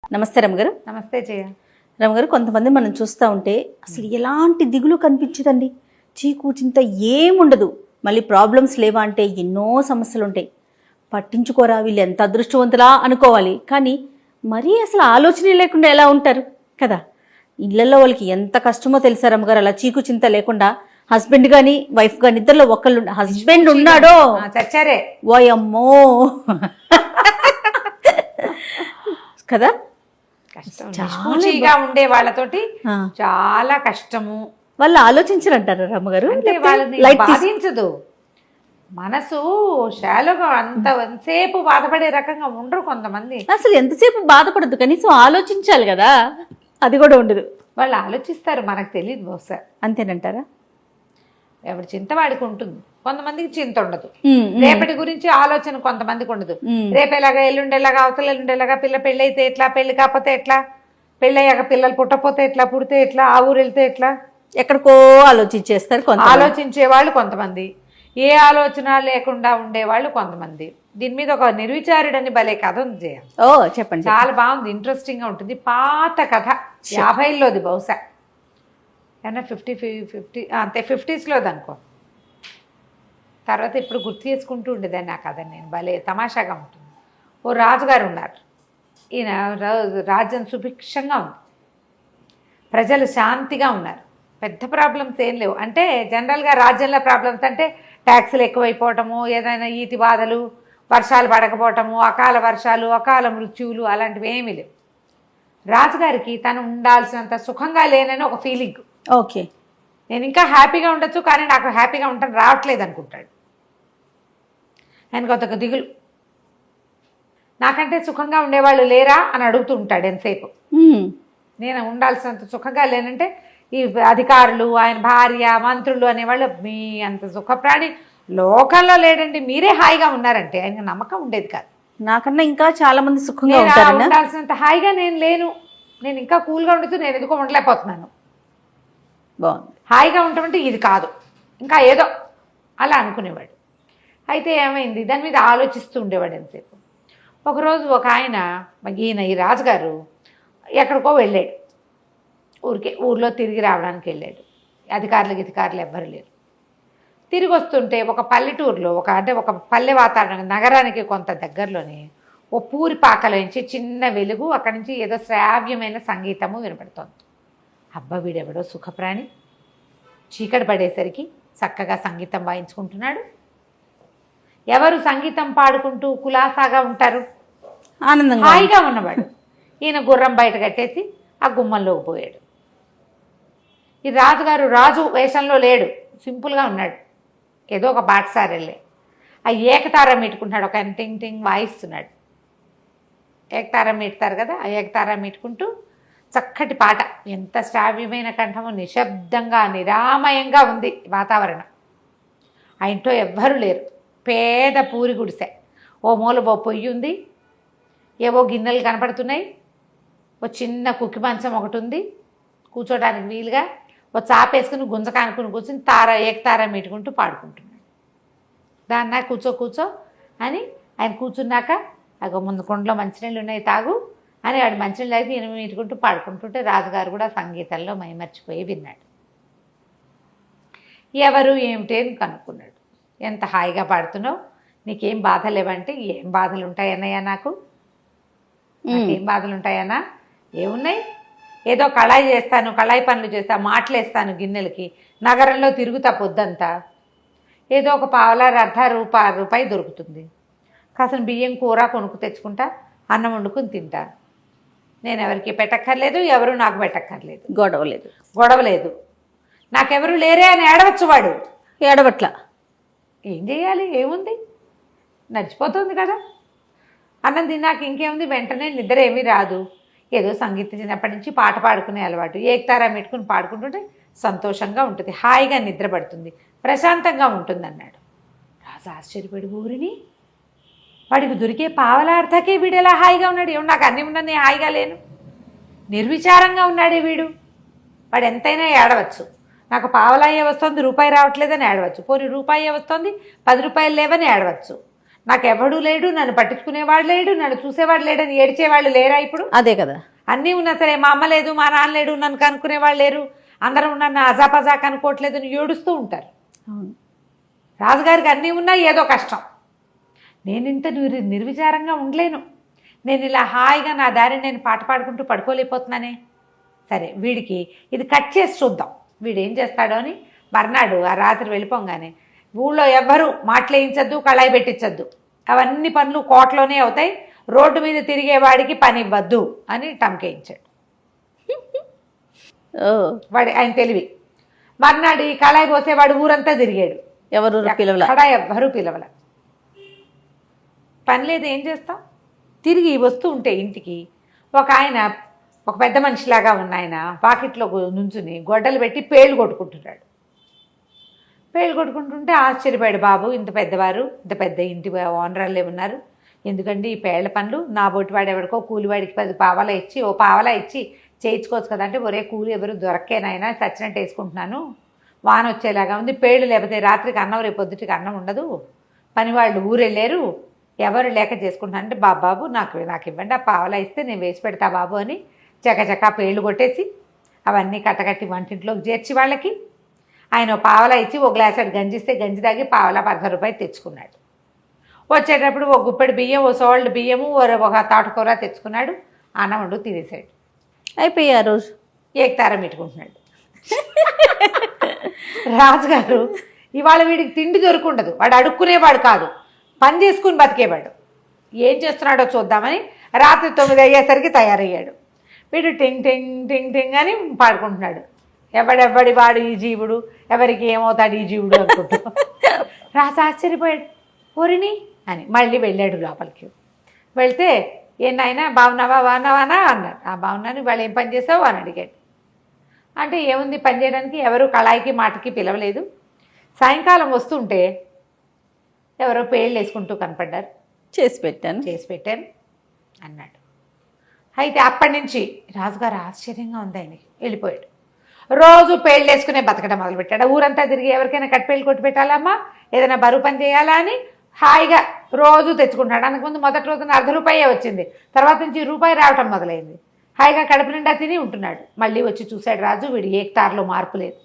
నమస్తే రమగారు. నమస్తే జయ. రమగారు, కొంతమంది మనం చూస్తూ ఉంటే అసలు ఎలాంటి దిగులు కనిపించదండి. చీకు చింత ఏముండదు. మళ్ళీ ప్రాబ్లమ్స్ లేవా అంటే ఎన్నో సమస్యలు ఉంటాయి. పట్టించుకోరా, వీళ్ళు ఎంత అదృష్టవంతులా అనుకోవాలి. కానీ మరీ అసలు ఆలోచనే లేకుండా ఎలా ఉంటారు కదా. ఇళ్లలో వాళ్ళకి ఎంత కష్టమో తెలుసా రమగారు. అలా చీకు చింత లేకుండా హస్బెండ్ కానీ వైఫ్ కానీ ఇద్దరిలో ఒకళ్ళు హస్బెండ్ ఉన్నాడో చచ్చారే ఓయమ్మో కదా. నిష్పూచిగా ఉండే వాళ్ళతోటి చాలా కష్టము. వాళ్ళు ఆలోచించరంటారా రమ్మగారు? అంటే వాళ్ళని బాధించదు మనసు. షాలోగా అంతసేపు బాధపడే రకంగా ఉండరు కొంతమంది. అసలు ఎంతసేపు బాధపడద్దు, కనీసం ఆలోచించాలి కదా. అది కూడా ఉండదు. వాళ్ళు ఆలోచిస్తారు, మనకు తెలియదు బహుశా. అంతేనంటారా? ఎవరి చింత వాడికి ఉంటుంది, కొంతమందికి చింత ఉండదు. రేపటి గురించి ఆలోచన కొంతమందికి ఉండదు. రేపు ఎలాగా, ఎల్లుండేలాగా, అవతల ఎల్లుండేలాగా, పిల్ల పెళ్ళి అయితే ఎట్లా, పెళ్లి కాకపోతే ఎట్లా, పెళ్ళయ్యాక పిల్లలు పుట్టపోతే ఎట్లా, పుడితే ఎట్లా, ఆ ఊరు వెళ్తే ఎట్లా, ఎక్కడికో ఆలోచించేస్తారు. ఆలోచించే వాళ్ళు కొంతమంది, ఏ ఆలోచన లేకుండా ఉండేవాళ్ళు కొంతమంది. దీని మీద ఒక నిర్విచారుడని భలే కథ ఉంది జయ. ఓ చెప్పండి. చాలా బాగుంది, ఇంట్రెస్టింగ్ గా ఉంటుంది. పాత కథ, 50లోది బహుశా, ఏమన్నా 50 అంతే 50sలోది అనుకో. తర్వాత ఇప్పుడు గుర్తు చేసుకుంటూ ఉండేదాన్ని ఆ కథ నేను. భలే తమాషాగా ఉంటుంది. ఓ రాజుగారు ఉన్నారు. ఈయన రాజ్యం సుభిక్షంగా ఉంది, ప్రజలు శాంతిగా ఉన్నారు, పెద్ద ప్రాబ్లమ్స్ ఏం లేవు. అంటే జనరల్గా రాజ్యంలో ప్రాబ్లమ్స్ అంటే ట్యాక్సులు ఎక్కువైపోవటము, ఏదైనా ఈతి బాధలు, వర్షాలు పడకపోవటము, అకాల వర్షాలు, అకాల మృత్యువులు, అలాంటివి ఏమీ లేవు. రాజుగారికి తను ఉండాల్సినంత సుఖంగా లేనని ఒక ఫీలింగ్. ఓకే, నేను ఇంకా హ్యాపీగా ఉండొచ్చు, కానీ నాకు హ్యాపీగా ఉండటం రావట్లేదు అనుకుంటాడు. ఆయనకు ఒక దిగులు, నాకంటే సుఖంగా ఉండేవాళ్ళు లేరా అని అడుగుతూ ఉంటాడు ఎంతసేపు. నేను ఉండాల్సినంత సుఖంగా లేనంటే ఈ అధికారులు, ఆయన భార్య, మంత్రులు అనేవాళ్ళు మీ అంత సుఖప్రాణి లోకంలో లేడండి, మీరే హాయిగా ఉన్నారంటే ఆయనకు నమ్మకం ఉండేది కాదు. నాకన్నా ఇంకా చాలా మంది సుఖంగా ఉంటారు. ఉండాల్సినంత హాయిగా నేను లేను, నేను ఇంకా కూల్గా ఉండుతూ నేను ఎందుకో ఉండలేకపోతున్నాను. బాగుంది. హాయిగా ఉండటమంటే ఇది కాదు, ఇంకా ఏదో అలా అనుకునేవాడు. అయితే ఏమైంది, దాని మీద ఆలోచిస్తూ ఉండేవాడు ఎంతసేపు. ఒకరోజు ఒక ఆయన, ఈయన ఈ రాజుగారు ఎక్కడికో వెళ్ళాడు, ఊర్లో తిరిగి రావడానికి వెళ్ళాడు. అధికారులు ఎవ్వరు లేరు. తిరిగి వస్తుంటే ఒక పల్లెటూరులో ఒక పల్లె వాతావరణం, నగరానికి కొంత దగ్గరలోని ఓ పూరి పాకలోంచి చిన్న వెలుగు, అక్కడి నుంచి ఏదో శ్రావ్యమైన సంగీతము వినపడుతోంది. అబ్బా, వీడెవడో సుఖప్రాణి, చీకటి పడేసరికి చక్కగా సంగీతం వాయించుకుంటున్నాడు. ఎవరు సంగీతం పాడుకుంటూ కులాసాగా ఉంటారు, ఆనందంగా హాయిగా ఉన్నవాడు. ఈయన గుర్రం బయట కట్టేసి ఆ గుమ్మంలోకి పోయాడు. ఈ రాజుగారు రాజు వేషంలో లేడు, సింపుల్గా ఉన్నాడు. ఏదో ఒక బాటసారెళ్ళే ఆ ఏకతార మీటుకుంటున్నాడు. ఒక ఆయన టింగ్ టింగ్ వాయిస్తున్నాడు. ఏకతార మీటుతారు కదా, ఆ ఏకతార మీటుకుంటూ చక్కటి పాట, ఎంత శ్రావ్యమైన కంఠము, నిశ్శబ్దంగా నిరామయంగా ఉంది వాతావరణం. ఆ ఇంట్లో ఎవ్వరూ లేరు, పేద పూరి గుడిసె. ఓ మూల ఓ పొయ్యి ఉంది, ఏవో గిన్నెలు కనపడుతున్నాయి, ఓ చిన్న కుక్కి మంచం ఒకటి ఉంది కూర్చోడానికి వీలుగా, ఓ చాపేసుకుని గుంజకానుకుని కూర్చుని ఏకతార మీటుకుంటూ పాడుకుంటున్నాడు. దాన్నా కూర్చో అని ఆయన కూర్చున్నాక, అగో ముందు కొండలో మంచినీళ్ళు ఉన్నాయి తాగు అని వాడు మంచినీళ్ళు తాగి ఈయన మీటుకుంటూ పాడుకుంటుంటే రాజుగారు కూడా సంగీతంలో మైమర్చిపోయి విన్నాడు. ఎవరు ఏమిటి అని కనుక్కున్నాడు. ఎంత హాయిగా పాడుతున్నావు, నీకేం బాధ లేవంటే, ఏం బాధలు ఉంటాయన్నయ్యా, నాకేం బాధలు ఉంటాయన్నా, ఏమున్నాయి, ఏదో కళాయి పనులు చేస్తాను, మాటలేస్తాను గిన్నెలకి, నగరంలో తిరుగుతా పొద్దంతా, ఏదో ఒక పావలా రూపాయి దొరుకుతుంది, కాసిన బియ్యం కూర కొనుక్కు తెచ్చుకుంటా, అన్నం వండుకుని తింటా, నేను ఎవరికి పెట్టక్కర్లేదు, ఎవరు నాకు పెట్టక్కర్లేదు, గొడవలేదు, నాకెవరు లేరే అని ఏడవచ్చు. వాడు ఏడవట్ల, ఏం చేయాలి, ఏముంది, నడిచిపోతుంది కదా. అన్నం తిన్నాక ఇంకేముంది, వెంటనే నిద్ర ఏమీ రాదు, ఏదో సంగీతం చిన్నప్పటి నుంచి పాట పాడుకునే అలవాటు, ఏకతారా పెట్టుకుని పాడుకుంటుంటే సంతోషంగా ఉంటుంది, హాయిగా నిద్ర పడుతుంది, ప్రశాంతంగా ఉంటుంది అన్నాడు. రాజు ఆశ్చర్యపడి, ఊరిని వాడికి దొరికే పావలార్థకే వీడు ఎలా హాయిగా ఉన్నాడు, ఏమో నాకు అన్నీ ఉన్నా నేను హాయిగా లేను, నిర్విచారంగా ఉన్నాడే వీడు. వాడు ఎంతైనా ఏడవచ్చు, నాకు పావలాయే వస్తుంది, రూపాయి రావట్లేదని ఏడవచ్చు, పోనీ రూపాయే వస్తుంది, 10 రూపాయలు లేవని ఏడవచ్చు, నాకు ఎవడూ లేడు, నన్ను పట్టించుకునేవాడు లేడు, నన్ను చూసేవాడు లేడని ఏడ్చేవాళ్ళు లేరా ఇప్పుడు? అదే కదా. అన్నీ ఉన్నా సరే మా అమ్మ లేదు, మా నాన్న లేడు, నన్ను కనుక్కునేవాళ్ళు లేరు, అందరూ నన్ను అజాపజా కనుక్కోవట్లేదు అని ఏడుస్తూ ఉంటారు. అవును. రాజుగారికి అన్నీ ఉన్నా ఏదో కష్టం. నేను ఇంత నిర్విచారంగా ఉండలేను, నేను ఇలా హాయిగా నా దారి నేను పాట పాడుకుంటూ పడుకోలేకపోతున్నానే. సరే వీడికి ఇది కట్ చేసి చూద్దాం, వీడు ఏం చేస్తాడో అని మర్నాడు ఆ రాత్రి వెళ్ళిపోగానే ఊళ్ళో ఎవ్వరూ మాటలేయించద్దు, కళాయి పెట్టించద్దు, అవన్నీ పనులు కోటలోనే అవుతాయి, రోడ్డు మీద తిరిగేవాడికి పని ఇవ్వద్దు అని టంకేయించాడు. వాడి ఆయన తెలివి. మర్నాడు ఈ కళాయి పోసేవాడు ఊరంతా తిరిగాడు, ఎవరు పిలవల, అక్కడ ఎవ్వరూ పిలవల. పని లేదు, ఏం చేస్తాం? తిరిగి వస్తూ ఉంటే ఇంటికి ఒక ఆయన, ఒక పెద్ద మనిషిలాగా ఉన్న ఆయన పాకెట్లో నుంచుని గొడ్డలు పెట్టి పేళ్ళు కొట్టుకుంటున్నాడు. పేళ్ళు కొట్టుకుంటుంటే ఆశ్చర్యపోయాడు. బాబు, ఇంత పెద్దవారు, ఇంత పెద్ద ఇంటి ఓనర్లే ఉన్నారు, ఎందుకండి ఈ పేళ్ల పనులు? నా బొట్టివాడు ఎవరికో కూలివాడికి 10 పావలా ఇచ్చి, ఓ పావలా ఇచ్చి చేయించుకోవచ్చు కదా అంటే, ఒరే కూలి ఎవరు దొరక్కేనైనా చచ్చినట్టు వేసుకుంటున్నాను, వాన వచ్చేలాగా ఉంది, పేళ్ళు లేకపోతే రాత్రికి అన్నం, రేపు పొద్దుటికి అన్నం ఉండదు, పనివాళ్ళు ఊరెళ్ళారు, ఎవరు లేక చేసుకుంటున్నాను అంటే, బాబు నాకు ఇవ్వండి, ఆ పావలా ఇస్తే నేను వేసి పెడతా బాబు అని చకచకా పేళ్ళు కొట్టేసి అవన్నీ కట్టకట్టి వంటింట్లోకి చేర్చి వాళ్ళకి ఆయన పావలా ఇచ్చి ఓ గ్లాసెడ్ గంజి ఇస్తే గంజి తాగి పావలా 10 రూపాయలు తెచ్చుకున్నాడు. వచ్చేటప్పుడు ఒక గుప్పెడు బియ్యం, ఓ సోల్డ్ బియ్యము, ఒక తోటకూర తెచ్చుకున్నాడు, అన్నం వండు తినేసాడు. అయిపోయి ఆ రోజు ఏకతారం పెట్టుకుంటున్నాడు. రాజుగారు ఇవాళ వీడికి తిండి దొరుకుండదు, వాడు అడుక్కునేవాడు కాదు, పని చేసుకుని బతికేవాడు. ఏం చేస్తున్నాడో చూద్దామని రాత్రి 9 అయ్యేసరికి తయారయ్యాడు. వీడు టింగ్ టింగ్ టింగ్ టింగ్ అని పాడుకుంటున్నాడు. ఎవడెవ్వడి వాడు ఈ జీవుడు, ఎవరికి ఏమవుతాడు ఈ జీవుడు అనుకుంటూ. రాజు ఆశ్చర్యపోయాడు. ఓరిని అని మళ్ళీ వెళ్ళాడు లోపలికి. వెళ్తే ఏం నాయనా బాగున్నావా బాగున్నావానా అన్నాడు. బాగున్నాను, వాళ్ళు ఏం పని చేసావు అని అడిగాడు. అంటే ఏముంది పని చేయడానికి, ఎవరు కళాయికి మాటకి పిలవలేదు, సాయంకాలం వస్తుంటే ఎవరో పేళ్ళు వేసుకుంటూ కనపడ్డారు, చేసి పెట్టాను అన్నాడు. అయితే అప్పటి నుంచి రాజుగారు ఆశ్చర్యంగా ఉంది ఆయనకి. వెళ్ళిపోయాడు. రోజు పేళ్ళు వేసుకునే బతకడం మొదలుపెట్టాడు. ఊరంతా తిరిగి ఎవరికైనా కట్టిపేళ్ళు కొట్టి పెట్టాలమ్మా, ఏదైనా బరువు పని చేయాలా అని హాయిగా రోజు తెచ్చుకుంటాడు. అందుకుముందు మొదటి రోజున ₹1 వచ్చింది, తర్వాత నుంచి ₹1 రావటం మొదలైంది. హాయిగా కడుపు నిండా తిని ఉంటున్నాడు. మళ్ళీ వచ్చి చూశాడు రాజు, వీడు ఏకతారులో మార్పు లేదు.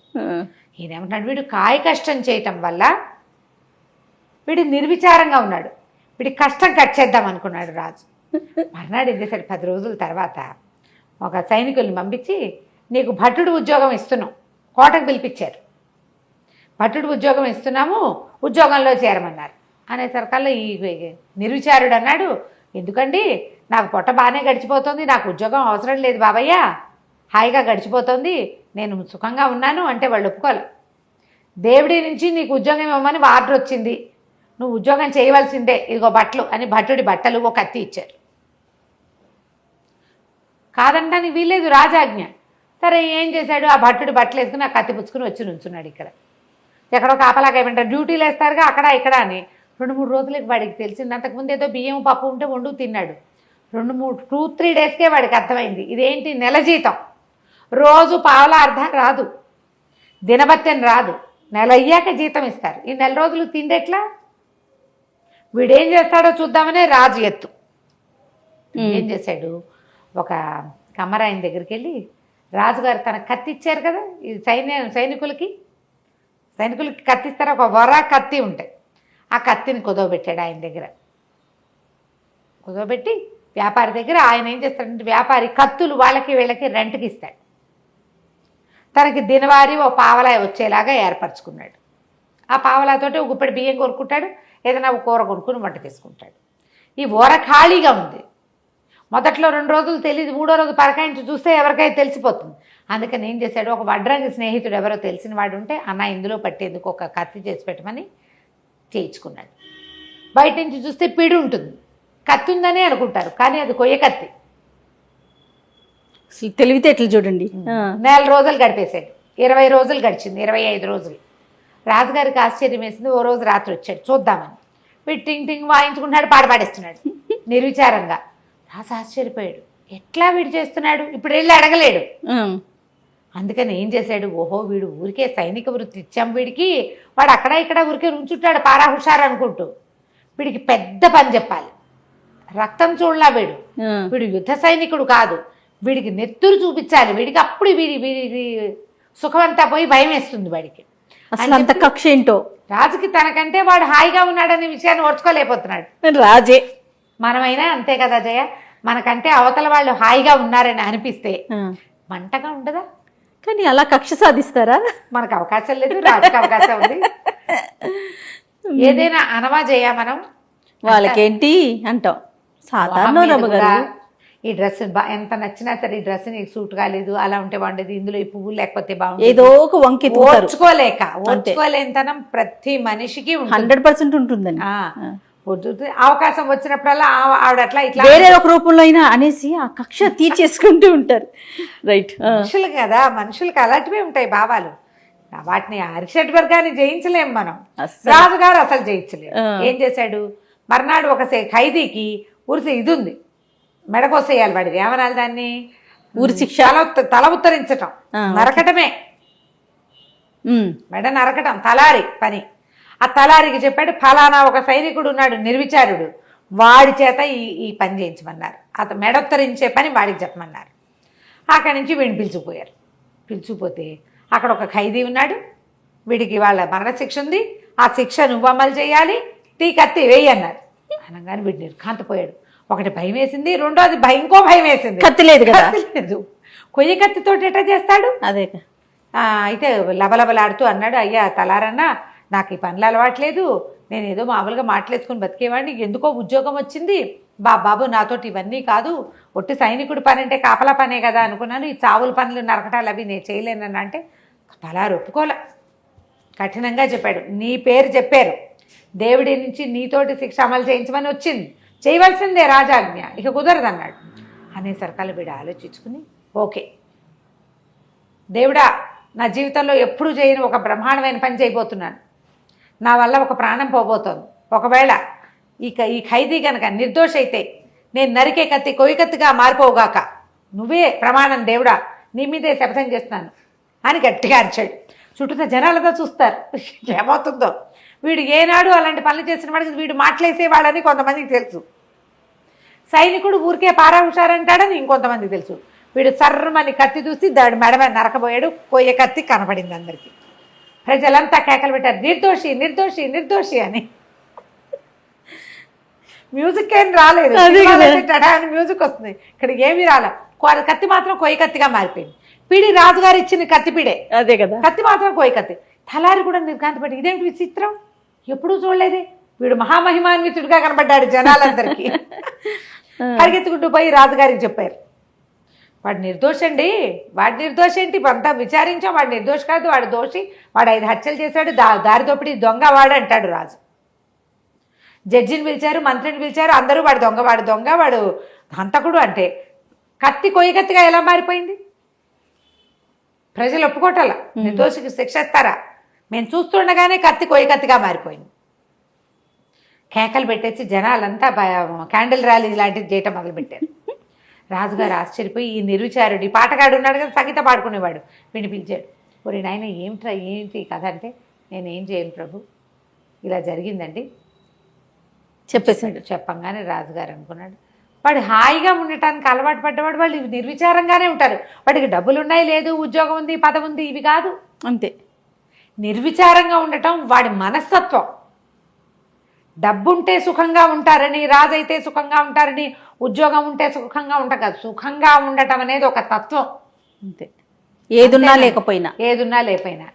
ఈయనేమంటాడు, వీడు కాయ కష్టం చేయటం వల్ల వీడు నిర్విచారంగా ఉన్నాడు, వీడి కష్టం కట్ చేద్దాం అనుకున్నాడు రాజు. మర్నాడు ఏం చేశాడు, 10 రోజుల తర్వాత ఒక సైనికుల్ని పంపించి, నీకు భటుడు ఉద్యోగం ఇస్తున్నాం, కోటకు పిలిపించారు, భటుడు ఉద్యోగం ఇస్తున్నాము, ఉద్యోగంలో చేరమన్నారు. అనేసరికల్లా ఈ నిర్విచారుడు అన్నాడు, ఎందుకండి నాకు పొట్ట బాగానే గడిచిపోతుంది, నాకు ఉద్యోగం అవసరం లేదు బాబయ్య, హాయిగా గడిచిపోతుంది, నేను సుఖంగా ఉన్నాను అంటే వాళ్ళు ఒప్పుకోవాలి. దేవుడి నుంచి నీకు ఉద్యోగం ఇవ్వమని ఆర్డర్ వచ్చింది, నువ్వు ఉద్యోగం చేయవలసిందే, ఇదిగో బట్టలు అని భటుడి బట్టలు ఒక కత్తి ఇచ్చారు. కాదంటానికి వీల్లేదు, రాజాజ్ఞ. సరే ఏం చేశాడు, ఆ భట్టుడు బట్టలు వేసుకుని ఆ కత్తి పుచ్చుకుని వచ్చి నుంచున్నాడు. ఎక్కడో కాపలాగా ఏమంటారు, డ్యూటీలు వేస్తారుగా అక్కడ ఇక్కడ అని. 2-3 రోజులకి వాడికి తెలిసింది. అంతకుముందు ఏదో బియ్యం పప్పు ఉంటే వండు తిన్నాడు. 2-3 డేస్కే వాడికి అర్థమైంది, ఇదేంటి నెల జీతం, రోజు పావలా అర్థం రాదు, దినభత్యం రాదు, నెల అయ్యాక జీతం ఇస్తారు, ఈ నెల రోజులు తిండెట్లా? వీడేం చేస్తాడో చూద్దామనే రాజు ఎత్తు. ఏం చేశాడు, ఒక కమ్మరాయన దగ్గరికి వెళ్ళి, రాజుగారు తన కత్తి ఇచ్చారు కదా, ఇది సైనికులకి కత్తిస్తారు, ఒక వరా కత్తి ఉంటాయి, ఆ కత్తిని కుదవబెట్టాడు ఆయన దగ్గర. కుదవబెట్టి వ్యాపారి దగ్గర ఆయన ఏం చేస్తాడంటే, వ్యాపారి కత్తులు వాళ్ళకి వీళ్ళకి రెంట్కి ఇస్తాడు. తనకి దినవారీ ఓ పావలా వచ్చేలాగా ఏర్పరచుకున్నాడు. ఆ పావలాతోటి ఒక గుప్పెడు బియ్యం కొనుక్కుంటాడు, ఏదైనా ఒక కూర కొనుక్కుని వంట చేసుకుంటాడు. ఈ ఊర ఖాళీగా ఉంది. మొదట్లో 2 రోజులు తెలియదు, 3వ రోజు పరకాయించి చూస్తే ఎవరికైనా తెలిసిపోతుంది. అందుకని ఏం చేశాడు, ఒక వడ్రంగి స్నేహితుడు ఎవరో తెలిసిన వాడు ఉంటే, అన్న ఇందులో పట్టేందుకు ఒక కత్తి చేసి పెట్టమని చేయించుకున్నాడు. బయట నుంచి చూస్తే పిడి ఉంటుంది, కత్తి ఉందని అనుకుంటారు, కానీ అది కొయ్య కత్తి. తెలివితేటలు చూడండి. 4 రోజులు గడిపేశాడు. 20 రోజులు గడిచింది, 25 రోజులు. రాజుగారికి ఆశ్చర్యం వేసింది. ఓ రోజు రాత్రి వచ్చాడు చూద్దామని. వీడు టింగ్ టింగ్ వాయించుకుంటున్నాడు, పాడపాడేస్తున్నాడు నిర్విచారంగా. రాజు ఆశ్చర్యపోయాడు, ఎట్లా వీడు చేస్తున్నాడు, ఇప్పుడు వెళ్ళి అడగలేడు. అందుకని ఏం చేశాడు, ఓహో వీడు ఊరికే సైనిక వృత్తి ఇచ్చాం వీడికి, వాడు అక్కడ ఇక్కడ ఊరికే ఉంచుంటాడు పారా హుషారు అనుకుంటూ. వీడికి పెద్ద పని చెప్పాలి. రక్తం చూడలా వీడు యుద్ధ సైనికుడు కాదు, వీడికి నెత్తురు చూపించాలి. వీడికి అప్పుడు వీడి సుఖమంతా పోయి భయం వేస్తుంది వాడికి. అసలు అంత కక్ష ఏంటో రాజుకి తనకంటే వాడు హాయిగా ఉన్నాడనే విషయాన్ని ఓర్చుకోలేకపోతున్నాడు. రాజే. మనమైనా అంతే కదా జయ, మనకంటే అవతల వాళ్ళు హాయిగా ఉన్నారని అనిపిస్తే మంటగా ఉండదా? కానీ అలా కక్ష సాధిస్తారా? మనకు అవకాశం లేదు, రాజుకి అవకాశం ఉంది. ఏదైనా అనవా జయ మనం, వాళ్ళకేంటి అంటాం. సాధారణ రమ్మగారు ఈ డ్రెస్ ఎంత నచ్చినా సరే ఈ డ్రెస్ నీకు సూట్ కాలేదు, అలా ఉంటే బాగుండేది, ఇందులో ఈ పువ్వులు లేకపోతే బాగుంది, ఏదో ఒక వంకి ఓర్చుకోలేనితనం ప్రతి మనిషికి 100% ఉంటుందండి. అవకాశం వచ్చినప్పుడల్లా ఆవిడ అట్లా ఇట్లా వేరే ఒక రూపంలో అయినా అనేసి ఆ కక్ష తీర్చేసుకుంటూ ఉంటారు. రైట్. మనుషులు కదా, మనుషులకి అలాంటివే ఉంటాయి భావాలు. వాటిని అరిషడ్ వర్గాన్ని జయించలేం మనం. రాజుగారు అసలు జయించలేము. ఏం చేశాడు, మర్నాడు ఒక ఖైదీకి ఉరిసి ఇది ఉంది, మెడకోసేయాలి వాడిది, ఏమనాలి దాన్ని, ఊరి శిక్ష, తల ఉత్తరించటం, నరకటమే, మెడ నరకటం తలారి పని. ఆ తలారికి చెప్పాడు, ఫలానా ఒక సైనికుడు ఉన్నాడు నిర్విచారుడు, వాడి చేత ఈ పని చేయించమన్నారు. అతను మెడొత్తరించే పని వాడికి చెప్పమన్నారు. అక్కడి నుంచి వీడిని పిలుచుకుపోయారు. పిలుచుకుపోతే అక్కడ ఒక ఖైదీ ఉన్నాడు, వీడికి వాళ్ళ మరణశిక్ష ఉంది, ఆ శిక్ష నువ్వు అమలు చేయాలి, తీ కత్తి వేయి అన్నారు. అనగానే వీడు నిర్ఘాంతపోయాడు. ఒకటి భయం వేసింది, రెండోది ఇంకో భయం వేసింది, కత్తి లేదు కదా, లేదు. కొయ్య కత్తితో ఎట్లా చేస్తాడు? అదే. అయితే లబలబలాడుతూ అన్నాడు, అయ్యా తలారన్నా, నాకు ఈ పనులు అలవాట్లేదు, నేను ఏదో మామూలుగా మాట్లాడుకుని బతికేవాడిని, ఎందుకో ఉద్యోగం వచ్చింది, బాబు నాతోటి ఇవన్నీ కాదు, ఒట్టి సైనికుడి పని అంటే కాపలా పనే కదా అనుకున్నాను, ఈ చావుల పనులు నరకటాలు అవి నేను చేయలేనని. అంటే తలారు ఒప్పుకోలే, కఠినంగా చెప్పాడు, నీ పేరు చెప్పారు, దేవుడి నుంచి నీతోటి శిక్ష అమలు చేయించమని వచ్చింది, చేయవలసిందే రాజాజ్ఞ, ఇక కుదరదు అన్నాడు. అనేసరికల్లా వీడు ఆలోచించుకుని, ఓకే దేవుడా, నా జీవితంలో ఎప్పుడు చేయని ఒక బ్రహ్మాండమైన పని చేయబోతున్నాను, నా వల్ల ఒక ప్రాణం పోబోతోంది, ఒకవేళ ఈ ఖైదీ కనుక నిర్దోష అయితే నేను నరికే కత్తి కొయ్యి కత్తిగా మారిపోవుగాక, నువ్వే ప్రమాణం దేవుడా, నీ మీదే శపథం చేస్తున్నాను అని గట్టిగా అరిచాడు. చుట్టూ జనాలతో చూస్తారు ఏమవుతుందో. వీడు ఏనాడు అలాంటి పనులు చేసిన వాడికి వీడు మాటలేసేవాడని కొంతమందికి తెలుసు, సైనికుడు ఊరికే పారా హుషారంటాడని ఇంకొంతమందికి తెలుసు. వీడు సర్రమని కత్తి చూసి దాడి మెడ మీద నరకబోయాడు, కొయ్య కత్తి కనపడింది అందరికీ. ప్రజలంతా కేకలు పెట్టారు, నిర్దోషి నిర్దోషి నిర్దోషి అని. మ్యూజిక్ ఏం రాలేదు, మ్యూజిక్ వస్తుంది, ఇక్కడ ఏమి రాలే, కత్తి మాత్రం కొయ్య కత్తిగా మారిపోయింది. పిడి రాజుగారు ఇచ్చిన కత్తి పిడే, అదే కదా, కత్తి మాత్రం కొయ్య కత్తి. తలారి కూడా నిర్ఘాంతపడి, ఇదేంటి విచిత్రం, ఎప్పుడూ చూడలేదే, వీడు మహామహిమాన్వితుడిగా కనబడ్డాడు జనాలందరికీ. పరిగెత్తుకుంటూ పోయి రాజుగారికి చెప్పారు, వాడు నిర్దోషండి, వాడు నిర్దోషేంటి, అంతా విచారించాం, వాడు నిర్దోష కాదు, వాడు దోషి, వాడు 5 హత్యలు చేశాడు, దారి దోపిడి దొంగ వాడు అంటాడు రాజు. జడ్జిని పిలిచారు, మంత్రిని పిలిచారు, అందరూ వాడు దొంగ వాడు దొంగ వాడు హంతకుడు అంటే. కత్తి కొయ్య కత్తిగా ఎలా మారిపోయింది? ప్రజలు ఒప్పుకోవటాల, నిర్దోషికి శిక్షిస్తారా? మేము చూస్తుండగానే కత్తి కొయ్య కత్తిగా మారిపోయింది. కేకలు పెట్టేసి జనాలంతా క్యాండిల్ ర్యాలీ లాంటిది చేయటం మొదలుపెట్టారు. రాజుగారు ఆశ్చర్యపోయి, ఈ నిర్విచారుడు, ఈ పాటగాడు ఉన్నాడు కదా సంగీత పాడుకునేవాడు, వీడిని పిలిచాడు. ఒరే నాయన ఏంటి కథ అంటే, నేనేం చేయను ప్రభు, ఇలా జరిగిందండి చెప్పేశాడు. చెప్పంగానే రాజుగారు అనుకున్నాడు, వాడు హాయిగా ఉండటానికి అలవాటు పడ్డవాడు, వాళ్ళు నిర్విచారంగానే ఉంటారు, వాడికి డబ్బులు ఉన్నాయి, లేదు ఉద్యోగం ఉంది, పదవి ఉంది, ఇవి కాదు అంతే. నిర్విచారంగా ఉండటం వాడి మనస్తత్వం. డబ్బుంటే సుఖంగా ఉంటారని, రాజైతే సుఖంగా ఉంటారని, ఉద్యోగం ఉంటే సుఖంగా ఉంటారు కాదు, సుఖంగా ఉండటం అనేది ఒక తత్వం అంతే. ఏదున్నా లేకపోయినా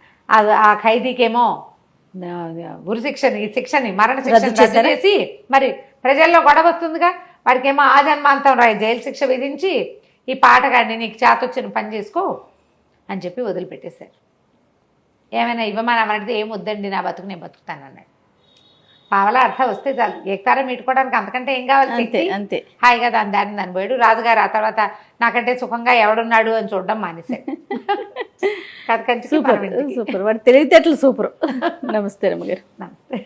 ఆ ఖైదీకేమో ఉరి శిక్షని మరణ శిక్ష చేసి, మరి ప్రజల్లో గొడవ వస్తుందిగా, వాడికేమో ఆజన్మాంతం జైలు శిక్ష విధించి, ఈ పాటగాడిని నీకు చేతొచ్చిన పని చేసుకో అని చెప్పి వదిలిపెట్టేశారు. ఏమైనా ఇవ్వమని అడిగితే ఏం వద్దండి, నా బతుకు నేను బతుకుతాను అన్నాడు. పావలా అర్థం వస్తే చాలు, ఏకతారం మీటుకోవడానికి అంతకంటే ఏం కావాలి, అంతే. హాయిగా దాన్ని పోయాడు. రాజుగారు ఆ తర్వాత నాకంటే సుఖంగా ఎవడున్నాడు అని చూడడం మానేశాడు. సూపర్, వాడి తెలివితేటలు సూపర్. నమస్తే రమ్మగారు. నమస్తే.